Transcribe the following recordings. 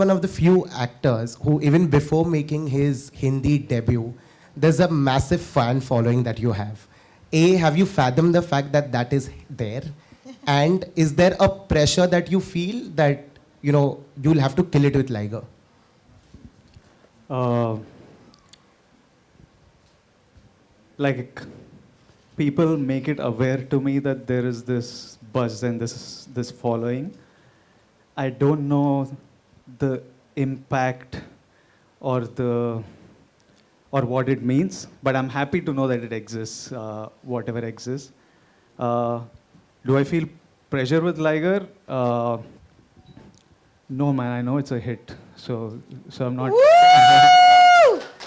one of the few actors who, even before making his Hindi debut, there's a massive fan following that you have. A, have you fathomed the fact that that is there? And is there a pressure that you feel that, you know, you'll have to kill it with Liger? Like, people make it aware to me that there is this buzz and this following. I don't know the impact or what it means, but I'm happy to know that it exists, whatever exists. Do I feel pressure with Liger? No, man. I know it's a hit, so I'm not.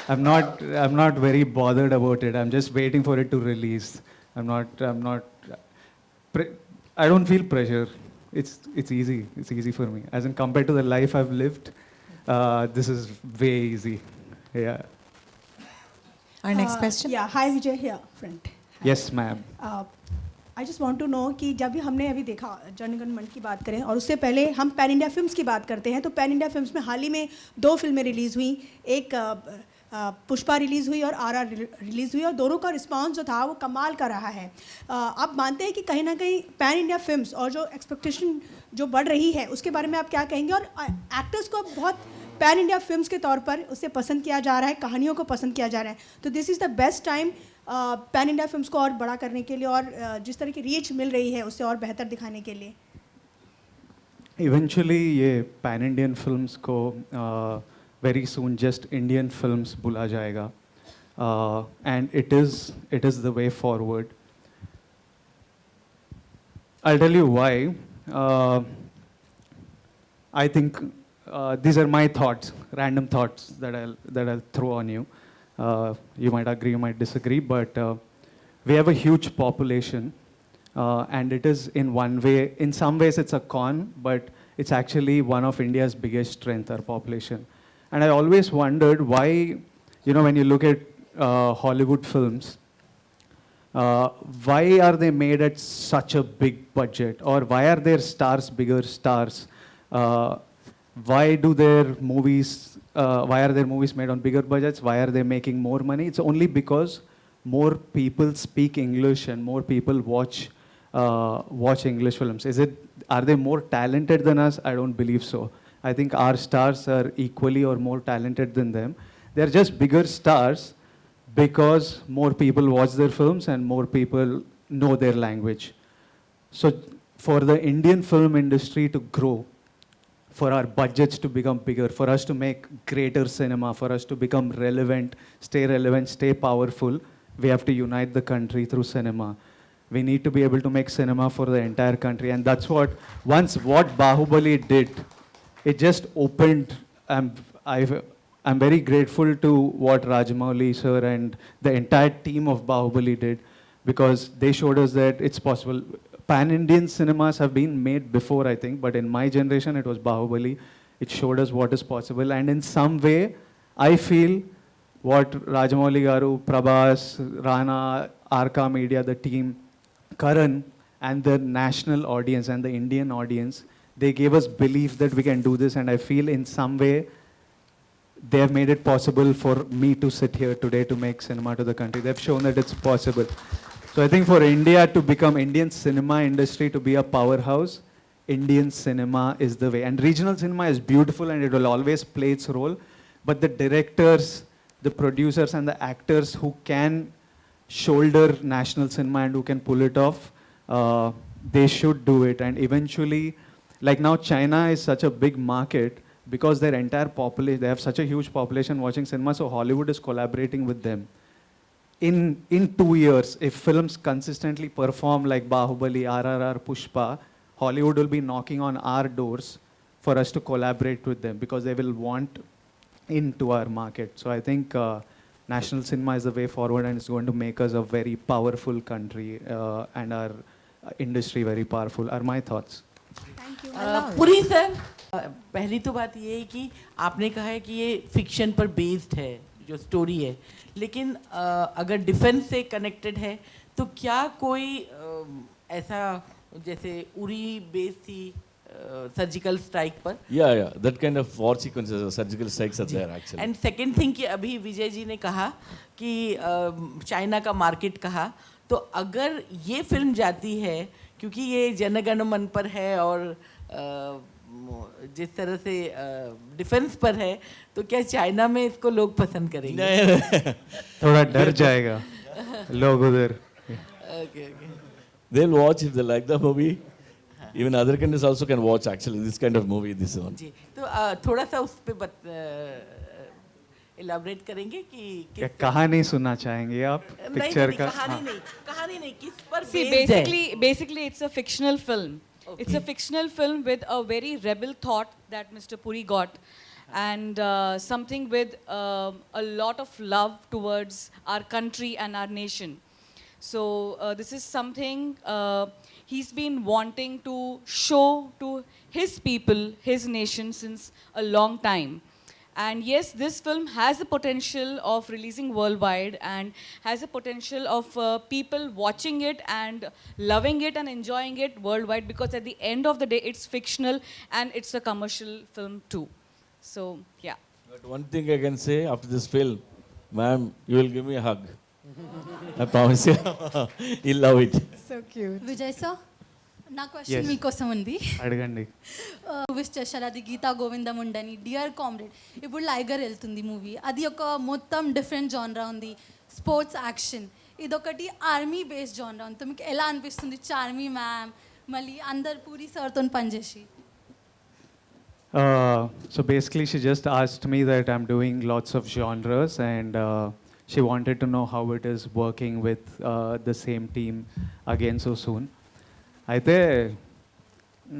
I'm not very bothered about it. I'm just waiting for it to release. I don't feel pressure. It's easy. It's easy for me. As in, compared to the life I've lived, this is way easy. Yeah. Our next question. Yeah, hi Vijay here, friend. Yes, ma'am. I just want to know कि जब भी हमने अभी देखा जन गण मन की बात करें और उससे पहले हम पैन इंडिया फिल्म्स की बात करते हैं, तो पैन इंडिया फिल्म्स में हाल ही में 2 फिल्में रिलीज़ हुई, एक पुष्पा रिलीज़ हुई और आर रिलीज़ हुई, और दोनों का रिस्पांस जो था वो कमाल का रहा है. आप मानते हैं कि कहीं ना कहीं पैन इंडिया फिल्म्स और जो एक्सपेक्टेशन जो बढ़ रही है उसके बारे में आप क्या कहेंगे? और एक्टर्स को बहुत पैन इंडिया फिल्म्स के तौर पर उसे पसंद किया जा रहा है, कहानियों को पसंद किया जा रहा है, तो this is the best time pan India films को और बड़ा करने के लिए और जिस तरह की रीच मिल रही है उससे और बेहतर दिखाने के लिए. इवेंचुअली ये पैन इंडियन फिल्म्स को very soon just Indian films बुला जाएगा, and it is the way forward. I'll tell you why. I think these are my thoughts, random thoughts that I'll throw on you. You might agree, you might disagree, but we have a huge population, and it is in some ways it's a con, but it's actually one of India's biggest strength, our population. And I always wondered why, when you look at Hollywood films, why are they made at such a big budget, or why are their stars bigger stars? Why are their movies made on bigger budgets? Why are they making more money? It's only because more people speak English and more people watch English films. Are they more talented than us? I don't believe so. I think our stars are equally or more talented than them. They're just bigger stars because more people watch their films and more people know their language. So for the Indian film industry to grow, for our budgets to become bigger, for us to make greater cinema, for us to become relevant, stay powerful, we have to unite the country through cinema. We need to be able to make cinema for the entire country, and that's what Bahubali did, it just opened. I'm very grateful to what Rajamouli sir and the entire team of Bahubali did, because they showed us that it's possible. Pan-Indian cinemas have been made before, I think, but in my generation, it was Bahubali. It showed us what is possible, and in some way, I feel what Rajamouli Garu, Prabhas, Rana, Arka Media, the team, Karan, and the national audience and the Indian audience, they gave us belief that we can do this, and I feel in some way, they have made it possible for me to sit here today to make cinema to the country. They've shown that it's possible. So I think for India to become, Indian cinema industry to be a powerhouse, Indian cinema is the way. And regional cinema is beautiful and it will always play its role. But the directors, the producers and the actors who can shoulder national cinema and who can pull it off, they should do it. And eventually, like now China is such a big market because their entire population, they have such a huge population watching cinema, so Hollywood is collaborating with them. In 2 years, if films consistently perform like Bahubali, RRR, Pushpa, Hollywood will be knocking on our doors for us to collaborate with them because they will want into our market. So I think national cinema is the way forward, and it's going to make us a very powerful country and our industry very powerful, are my thoughts. Thank you. Puri sir, पहली तो बात ये है कि आपने कहा है कि ये फिक्शन पर बेस्ड है, जो स्टोरी है, लेकिन अगर डिफेंस से कनेक्टेड है तो क्या कोई ऐसा, जैसे उरी बेस्ड थी सर्जिकल स्ट्राइक पर. Yeah, that kind of war sequences, surgical strikes are there actually. And second thing कि अभी विजय जी ने कहा कि चाइना का मार्केट कहा, तो अगर ये फिल्म जाती है क्योंकि ये जन गण मन पर है और जिस तरह से डिफेंस पर है, तो क्या चाइना में इसको लोग पसंद करेंगे? थोड़ा डर जाएगा लोग उधर. Okay okay. They'll watch if they like the movie. Even other countries also can watch actually this kind of movie, this one. जी, तो थोड़ा सा उस पे इलाबरेट करेंगे कि क्या कहानी सुनना चाहेंगे आप पिक्चर का? कहानी नहीं किस पर See, based है? basically, it's a fictional film. Okay. It's a fictional film with a very rebel thought that Mr. Puri got, and something with a lot of love towards our country and our nation. So this is something he's been wanting to show to his people, his nation, since a long time. And yes, this film has the potential of releasing worldwide and has a potential of people watching it and loving it and enjoying it worldwide, because at the end of the day, it's fictional and it's a commercial film too. So, yeah. But one thing I can say after this film, ma'am, you will give me a hug. I promise you. You'll love it. So cute. Vijay sir, నా question Yes. మీకోసం ఉంది. అడగండి. Wish చేశారు అది గీతా గోవిందం ఉండని dear comrade. ఇప్పుడు లైగర్ వెళ్తుంది movie, అది ఒక మొత్తం డిఫరెంట్ జానరా ఉంది, స్పోర్ట్స్ యాక్షన్. ఇదొకటి ఆర్మీ బేస్డ్ జానరా ఉంది. మీకు ఎలా అనిపిస్తుంది చార్మీ మ్యామ్ మళ్ళీ అందరు పూరి సార్తో పనిచేసి? So basically, she just asked me that I'm doing lots of genres, and she wanted to know how it is working with the same team again so soon. అయితే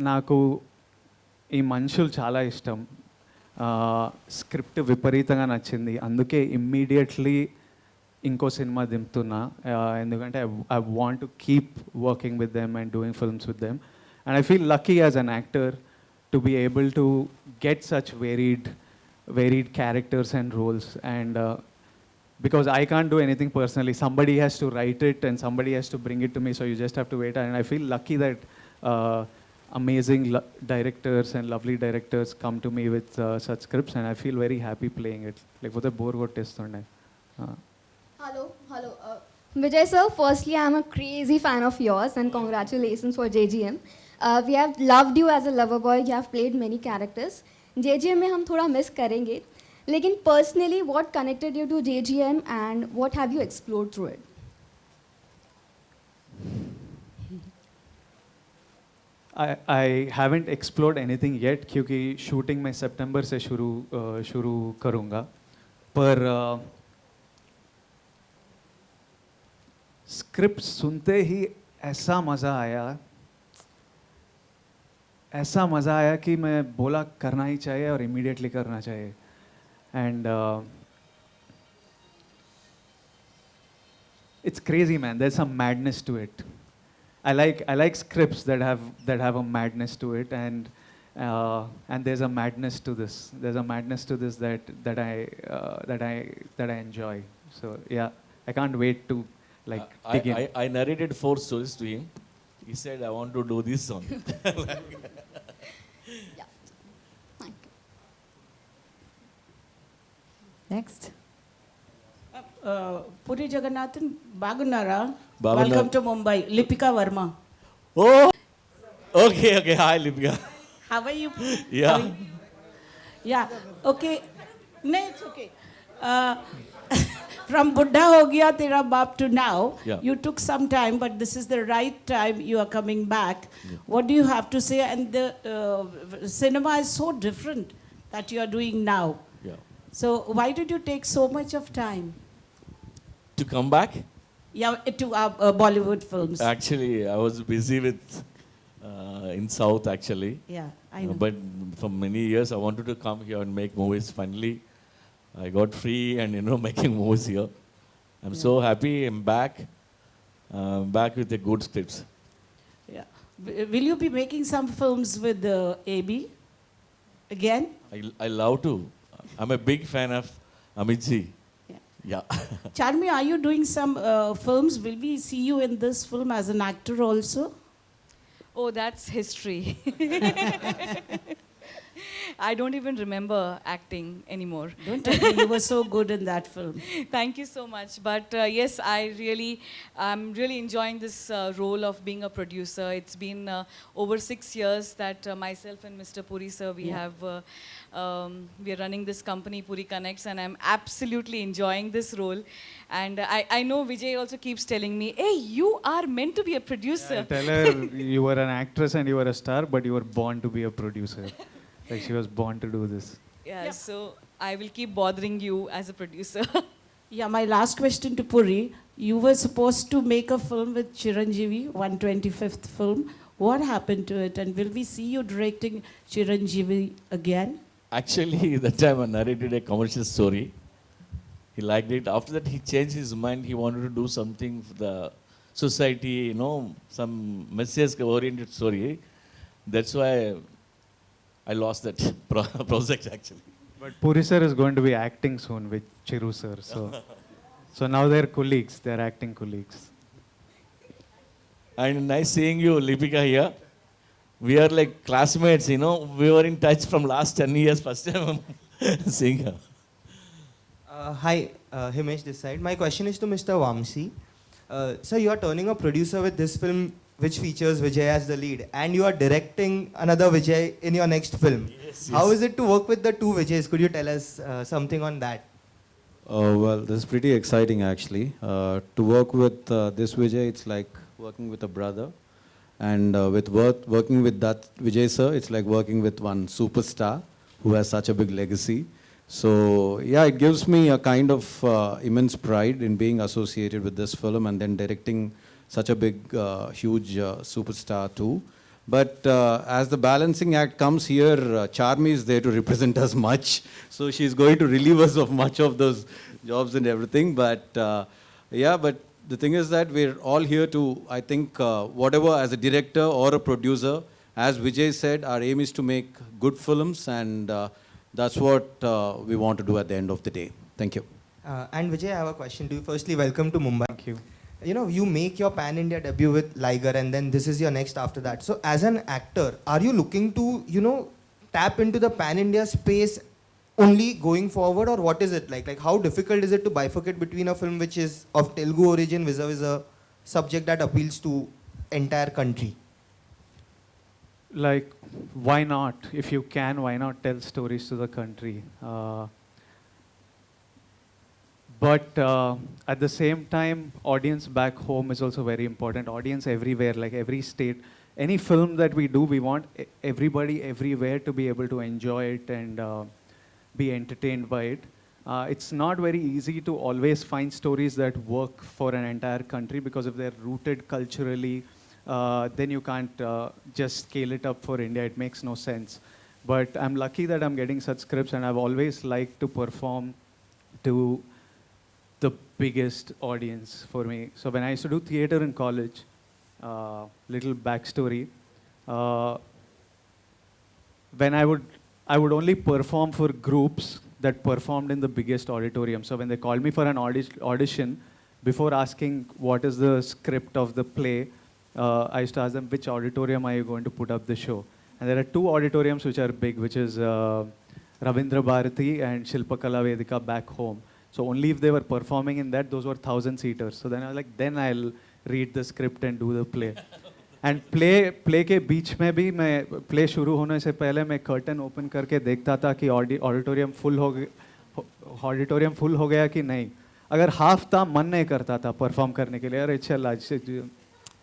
నాకు ఈ మనుషులు చాలా ఇష్టం. స్క్రిప్ట్ విపరీతంగా నచ్చింది, అందుకే ఇమ్మీడియట్లీ ఇంకో సినిమా దింపుతున్నా. ఎందుకంటే I want to keep working with them and doing films with them. And I feel lucky as an actor to be able to get such varied characters and roles, and because I can't do anything personally, somebody has to write it and somebody has to bring it to me, so you just have to wait. And I feel lucky that amazing directors and lovely directors come to me with such scripts, and I feel very happy playing it. Like what a bore kottestunde. Hello. Vijay sir, firstly, I am a crazy fan of yours and congratulations for JGM. We have loved you as a lover boy. You have played many characters. JGM में हम थोड़ा miss करेंगे, लेकिन personally, what connected you to JGM and what have you explored through it? I haven't explored anything yet क्योंकि shooting मैं सितंबर से शुरू करूँगा. पर स्क्रिप्ट सुनते ही ऐसा मज़ा आया कि मैं बोला करना ही चाहिए और इमीडिएटली करना चाहिए. And it's crazy, man. There's some madness to it. I like scripts that have a madness to it, and there's a madness to this. There's a madness to this that I enjoy. So yeah, I can't wait to dig in. I narrated 4 stories to him. He said, I want to do this one. Yeah. Thank you. Next. Puri Jagannadh, Bagunara. Bagunara. Welcome to Mumbai. Lipika Verma. Oh, okay. Hi, Lipika. How are you? Yeah. How are you? Yeah. Okay. No, it's okay. From Buddha Ho Gaya Tera Baap to now, Yeah. you took some time, but this is the right time you are coming back. Yeah. What do you have to say? And the cinema is so different that you are doing now. Yeah. So why did you take so much of time? To come back? Yeah, to Bollywood films. Actually, I was busy with in South actually. Yeah, I know. But for many years, I wanted to come here and make movies. Finally, I got free and making movies here. I'm so happy. I'm back with the good scripts. Yeah. Will you be making some films with AB again? I love to. I'm a big fan of Amit ji. Yeah. Charme, are you doing some films? Will we see you in this film as an actor also? Oh, that's history. I don't even remember acting anymore. Don't tell me you were so good in that film. Thank you so much. But yes, I'm really enjoying this role of being a producer. It's been over 6 years that myself and Mr. Puri sir, we are running this company, Puri Connects, and I'm absolutely enjoying this role. And I know Vijay also keeps telling me, hey, you are meant to be a producer. I tell her you were an actress and you were a star, but you were born to be a producer. Like she was born to do this. Yeah, so I will keep bothering you as a producer. Yeah, my last question to Puri. You were supposed to make a film with Chiranjeevi, 125th film. What happened to it? And will we see you directing Chiranjeevi again? Actually, that time I narrated a commercial story. He liked it. After that, he changed his mind. He wanted to do something for the society, some message-oriented story. That's why I lost that project, actually. But Puri sir is going to be acting soon with Chiru sir. So now they're colleagues. They're acting colleagues. And nice seeing you, Lipika, here. We are like classmates, We were in touch from last 10 years. First time I'm seeing her. Hi, Himesh this side. My question is to Mr. Vamsi. Sir, you are turning a producer with this film which features Vijay as the lead, and you are directing another Vijay in your next film. Yes, How is it to work with the two Vijays? Could you tell us something on that? Well, this is pretty exciting actually. To work with this Vijay, it's like working with a brother. And working with that Vijay sir, it's like working with one superstar who has such a big legacy. So yeah, it gives me a kind of immense pride in being associated with this film and then directing such a big, huge superstar too. But as the balancing act comes here, Charmy is there to represent us much. So she's going to relieve us of much of those jobs and everything. But yeah, but the thing is that we're all here to, I think, whatever as a director or a producer, as Vijay said, our aim is to make good films, and that's what we want to do at the end of the day. Thank you. And Vijay, I have a question to you. Firstly, welcome to Mumbai. Thank you. You make your pan-India debut with Liger, and then this is your next after that. So as an actor, are you looking to, tap into the pan-India space only going forward, or what is it like? Like, how difficult is it to bifurcate between a film which is of Telugu origin vis-a-vis a subject that appeals to entire country? Like, why not? If you can, why not tell stories to the country? But at the same time, audience back home is also very important. Audience everywhere, like every state. Any film that we do, we want everybody everywhere to be able to enjoy it and be entertained by it. It's not very easy to always find stories that work for an entire country, because if they're rooted culturally, then you can't just scale it up for India. It makes no sense. But I'm lucky that I'm getting such scripts, and I've always liked to perform to the biggest audience for me. So when I used to do theater in college, little backstory, when I would only perform for groups that performed in the biggest auditorium. So when they called me for an audition, before asking what is the script of the play, I used to ask them, which auditorium are you going to put up the show? And there are two auditoriums which are big, which is Ravindra Bharati and Shilpakala Vedika back home. So only if they were performing in that, those were 1,000-seaters. So then I was like, then I'll read the script and do the play. And play के बीच में भी मैं play शुरू होने से पहले मैं curtain open करके देखता था कि auditorium full हो गया कि नहीं. अगर half था, मन नहीं करता था perform करने के लिए. अरे चल आज से.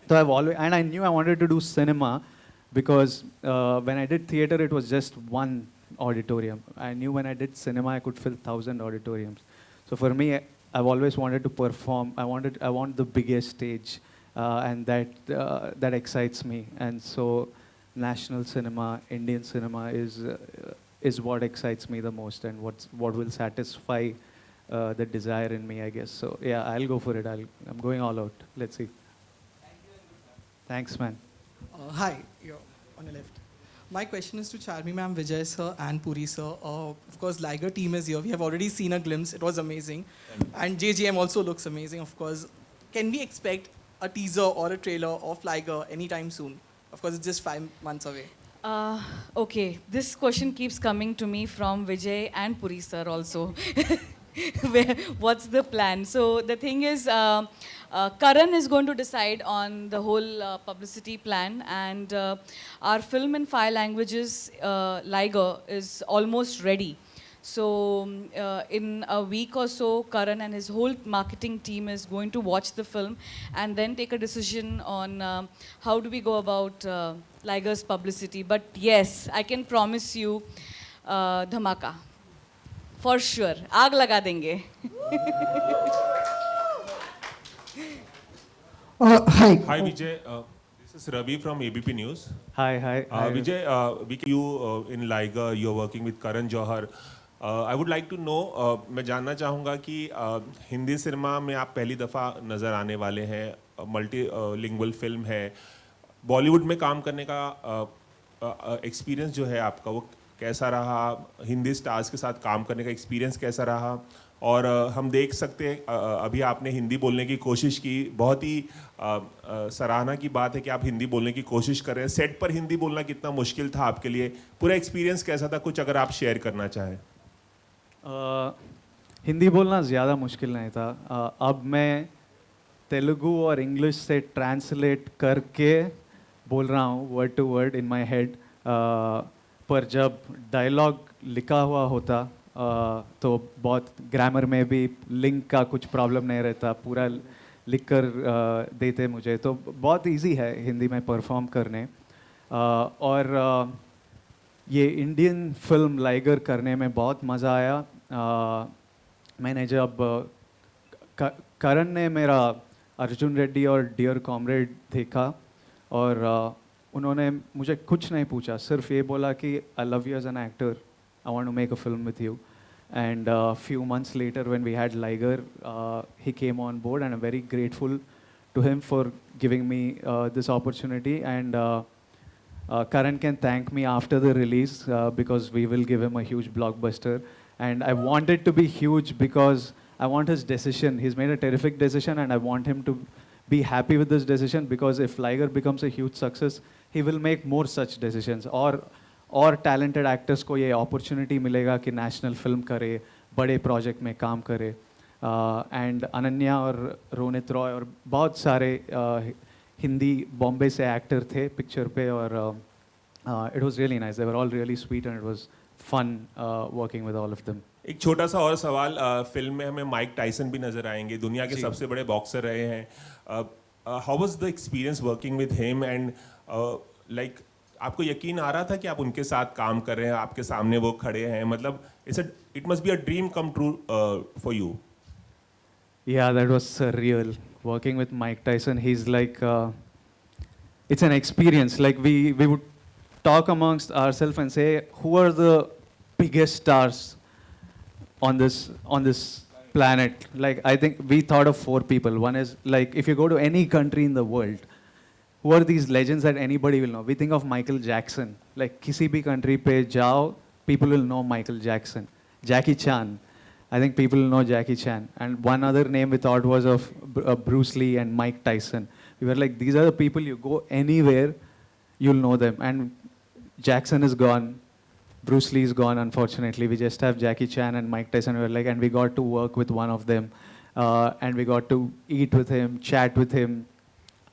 So I've always, and I knew I wanted to do cinema, because when I did theater, it was just one auditorium. I knew when I did cinema, I could fill 1,000 auditoriums. So for me, I've always wanted to perform. I want the biggest stage, and that excites me. And so, national cinema, Indian cinema is what excites me the most, and what will satisfy the desire in me, I guess. So yeah, I'll go for it. I'm going all out. Let's see. Thanks, man. Hi, you're on your left. My question is to Charmy ma'am, Vijay sir, and Puri sir. Of course, Liger team is here. We have already seen a glimpse. It was amazing. And JGM also looks amazing, of course. Can we expect a teaser or a trailer of Liger anytime soon? Of course, it's just 5 months away. Okay, this question keeps coming to me from Vijay and Puri sir also. What's the plan? So the thing is, Karan is going to decide on the whole publicity plan, and our film in 5 languages, Liger, is almost ready. So in a week or so, Karan and his whole marketing team is going to watch the film and then take a decision on how do we go about Liger's publicity. But yes, I can promise you, dhamaka. For sure. आग लगा देंगे. Hi. Hi Vijay, this is Ravi from ABP News. Hi. Vijay, you in Liger, you're working with Karan Johar. I would like to know, मैं जानना चाहूँगा कि Hindi cinema में आप पहली दफ़ा नज़र आने वाले हैं, मल्टी लिंगुअल फिल्म है, बॉलीवुड में काम करने का एक्सपीरियंस जो है आपका वो कैसा रहा, हिंदी स्टार्स के साथ काम करने का एक्सपीरियंस कैसा रहा, और हम देख सकते हैं अभी आपने हिंदी बोलने की कोशिश की, बहुत ही सराहना की बात है कि आप हिंदी बोलने की कोशिश कर रहे हैं. सेट पर हिंदी बोलना कितना मुश्किल था आपके लिए, पूरा एक्सपीरियंस कैसा था, कुछ अगर आप शेयर करना चाहें. हिंदी बोलना ज़्यादा मुश्किल नहीं था. अब मैं तेलुगु और इंग्लिश से ट्रांसलेट करके बोल रहा हूँ word to word in my head, पर जब डायलॉग लिखा हुआ होता तो बहुत ग्रामर में भी लिंक का कुछ प्रॉब्लम नहीं रहता, पूरा लिख कर देते मुझे, तो बहुत इजी है हिंदी में परफॉर्म करने. और ये इंडियन फिल्म लाइगर करने में बहुत मज़ा आया. मैंने जब करण ने मेरा अर्जुन रेड्डी और डियर कॉमरेड देखा और उन्होंने मुझे कुछ नहीं पूछा, सिर्फ ये बोला कि I love you as an actor, I want to make a film with you. And few months later, when we had Liger, he came on board, and I'm very grateful to him for giving me this opportunity. And Karan can thank me after the release because we will give him a huge blockbuster. And I want it to be huge because I want his decision. He's made a terrific decision, and I want him to be happy with this decision, because if Liger becomes a huge success, he will make more such decisions. और talented actors को ये opportunity मिलेगा कि national film करे, बड़े project में काम करे. एंड अनन्या और रोनित रॉय और बहुत सारे हिंदी बॉम्बे से एक्टर थे पिक्चर पे, और it was really nice. They were all really sweet and it was fun working with all of them. एक छोटा सा और सवाल, फिल्म में हमें माइक टाइसन भी नज़र आएंगे, दुनिया के सबसे बड़े बॉक्सर रहे हैं. How was the experience working with him, and like आपको यकीन आ रहा था कि आप उनके साथ काम कर रहे हैं, आपके सामने वो खड़े हैं, मतलब it must be a dream come true for you. Yeah, that was surreal. Working with Mike Tyson, he's like, it's an experience. Like we would talk amongst ourselves and say, who are the biggest stars on this planet? Like I think we thought of 4 people. One is like, if you go to any country in the world, who are these legends that anybody will know? We think of Michael Jackson. Like किसी भी country पे जाओ, people will know Michael Jackson. Jackie Chan. I think people will know Jackie Chan. And one other name we thought was of Bruce Lee and Mike Tyson. We were like, these are the people, you go anywhere, you'll know them. And Jackson is gone. Bruce Lee is gone, unfortunately. We just have Jackie Chan and Mike Tyson. We were like, and we got to work with one of them. And we got to eat with him, chat with him.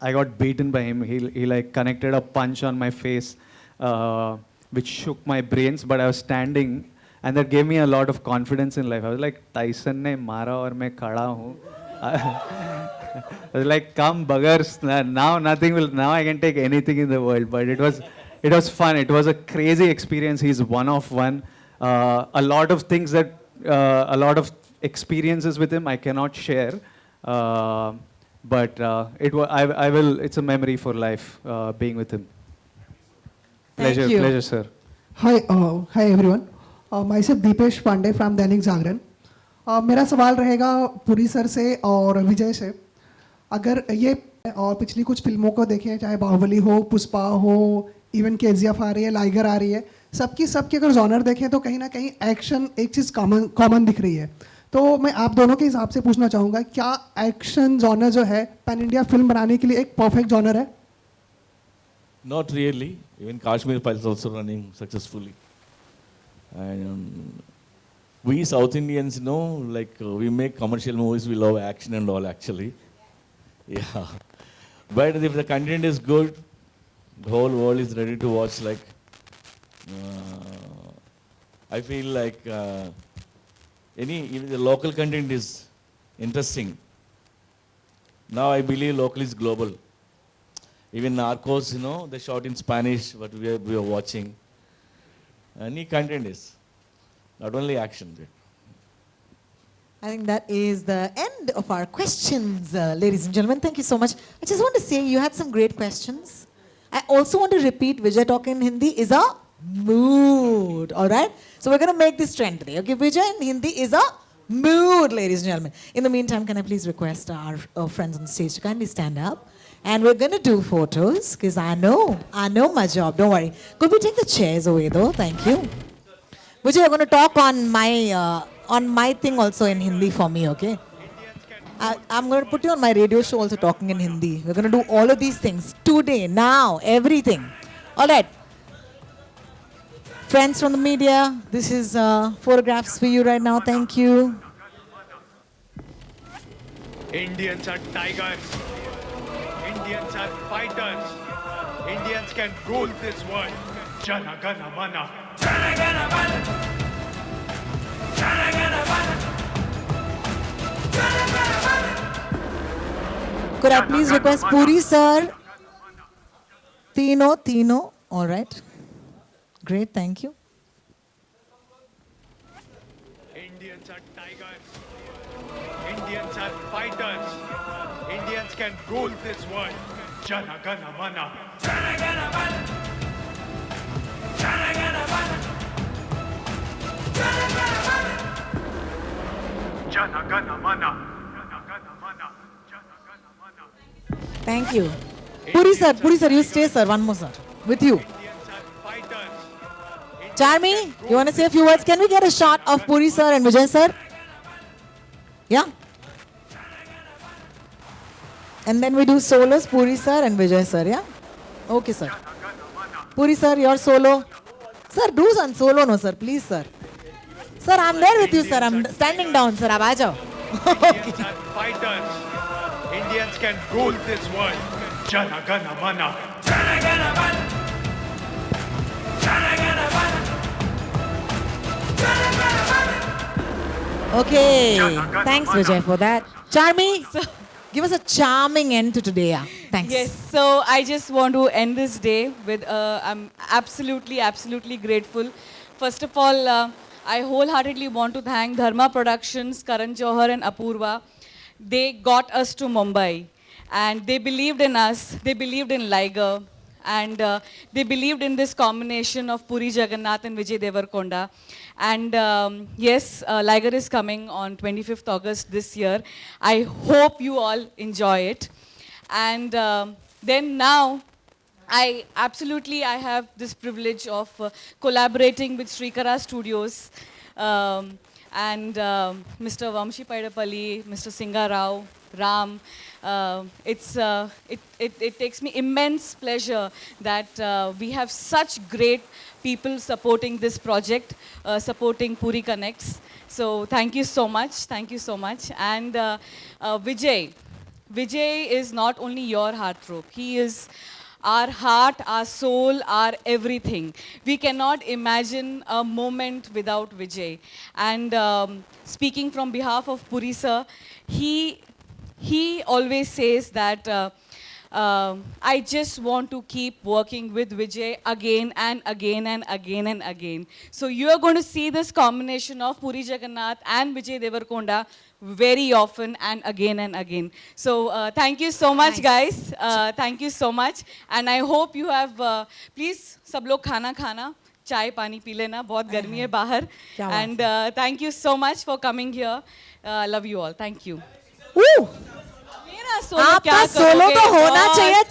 I got beaten by him. He like connected a punch on my face, which shook my brains, but I was standing, and that gave me a lot of confidence in life. I was like, Tyson ne mara aur main khada hu. I was like, come buggers, now I can take anything in the world. But it was fun. It was a crazy experience. He's one of one. A lot of things a lot of experiences with him I cannot share. But it's a memory for life being with him. Pleasure, sir. Hi everyone. Myself Deepesh Pandey from Dainik Jagran. मेरा सवाल रहेगा Puri sir से और विजय से. अगर ये और पिछली कुछ फिल्मों को देखें, चाहे बाहुबली हो, पुष्पा हो, इवन KGF आ रही है, लाइगर आ रही है, सबकी अगर जॉनर देखें तो कहीं ना कहीं एक्शन एक चीज़ कॉमन दिख रही है. तो मैं आप दोनों के हिसाब से पूछना चाहूँगा, क्या एक्शन जॉनर जो है पैन इंडिया फिल्म बनाने के लिए एक परफेक्ट जॉनर है? Not really. Even Kashmir Files also running successfully. And we South Indians, we make commercial movies, we love action and all actually. Yeah. But if the content is good, the whole world is ready to watch. I feel like even the local content is interesting. Now I believe local is global. Even Narcos, they shot in Spanish, what we are watching. Any content is, not only action. I think that is the end of our questions, ladies and gentlemen. Thank you so much. I just want to say you had some great questions. I also want to repeat, Vijay talking in Hindi is a mood, all right? So we're going to make this trend today, okay? Vijay in Hindi is a mood, ladies and gentlemen. In the meantime, can I please request our friends on stage to kindly stand up? And we're going to do photos, because I know my job, don't worry. Could we take the chairs away though? Thank you. Vijay, you're going to talk on my thing also in Hindi for me, okay? I'm going to put you on my radio show also talking in Hindi. We're going to do all of these things today, now, everything. All right. Friends from the media, this is photographs for you right now. Thank you. Indians are tigers. Indians are fighters. Indians can rule this world. Jana Gana Mana. Jana Gana Mana. Jana Gana Mana. Jana Gana Mana. Could I please request Puri sir? Tino. All right. Great, thank you. Indians are tigers. Indians are fighters. Indians can rule this world. Jana Gana Mana. Jana Gana Mana. Jana Gana Mana. Jana Gana Mana. Jana Gana Mana. Thank you. Puri sir, you stay sir, one more sir, with you. Charmy, you want to say a few words? Can we get a shot of Puri sir and Vijay sir? Yeah? And then we do solos, Puri sir and Vijay sir, yeah? Okay sir. Puri sir, your solo. Sir, do some solo, no sir, please sir. Sir, I'm there with you sir, I'm standing down sir, ab aa jao. Indians are fighters. Indians can rule this world. Jana Gana Mana. Jana Gana Mana. Jana Gana Mana. Jana Gana Mana. Okay, thanks Vijay for that. Charmy, give us a charming end to today. Yeah. Thanks. Yes, so I just want to end this day with, I'm absolutely grateful. First of all, I wholeheartedly want to thank Dharma Productions, Karan Johar and Apurva. They got us to Mumbai and they believed in us, they believed in Liger, and they believed in this combination of Puri Jagannadh and Vijay Deverakonda. And yes, Liger is coming on 25th August this year. I hope you all enjoy it. And then now, I have this privilege of collaborating with Srikara Studios and Mr. Vamshi Paidapalli, Mr. Singha Rao, Ram. It takes me immense pleasure that we have such great people supporting this project, supporting Puri Connects. So thank you so much. Thank you so much. And Vijay is not only your heartthrob. He is our heart, our soul, our everything. We cannot imagine a moment without Vijay. And speaking from behalf of Puri sir, he always says that I just want to keep working with Vijay again and again and again and again. So you are going to see this combination of Puri Jagannadh and Vijay Deverakonda very often and again and again. So thank you so much, guys. Thank you so much. And I hope you have, please, sab log khana, chai, pani pee lena, bahut garmi hai bahar. And thank you so much for coming here. Love you all. Thank you. Woo! आपका solo तो होना चाहिए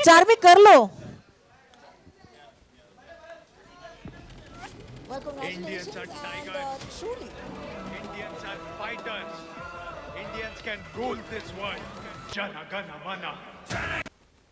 चार्मी कर लो. Indians are tigers. Indians are fighters. Indians can rule this world. Jana Gana Mana.